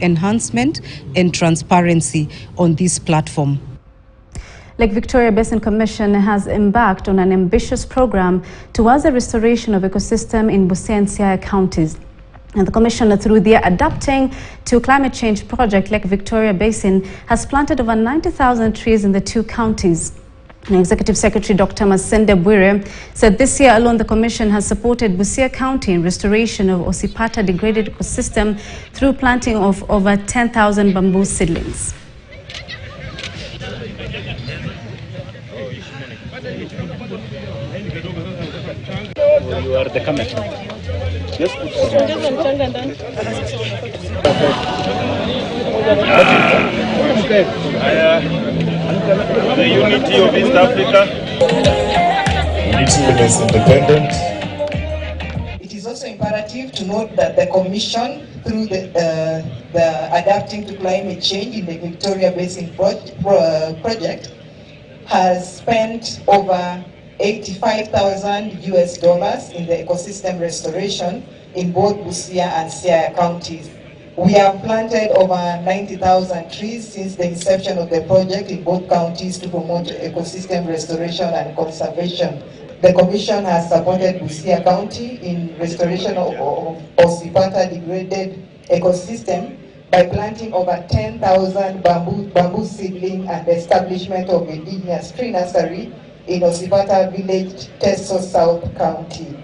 enhancement and transparency on this platform. Lake Victoria Basin Commission has embarked on an ambitious program towards the restoration of ecosystem in Busia and Siaya counties. And the Commission, through their Adapting to Climate Change project, Lake Victoria Basin has planted over 90,000 trees in the two counties. And Executive Secretary Dr. Masende Bwire said this year alone the Commission has supported Busia County in restoration of Osipata degraded ecosystem through planting of over 10,000 bamboo seedlings. You are the camera. Yes. Okay. The unity of East Africa. Unity is independent. It is also imperative to note that the Commission, through the Adapting to Climate Change in the Victoria Basin project, has spent over $85,000 in the ecosystem restoration in both Busia and Siaya counties. We have planted over 90,000 trees since the inception of the project in both counties to promote ecosystem restoration and conservation. The Commission has supported Busia County in restoration of Osipata degraded ecosystem by planting over 10,000 bamboo seedling and the establishment of indigenous tree nursery in Osipata village, Teso South County.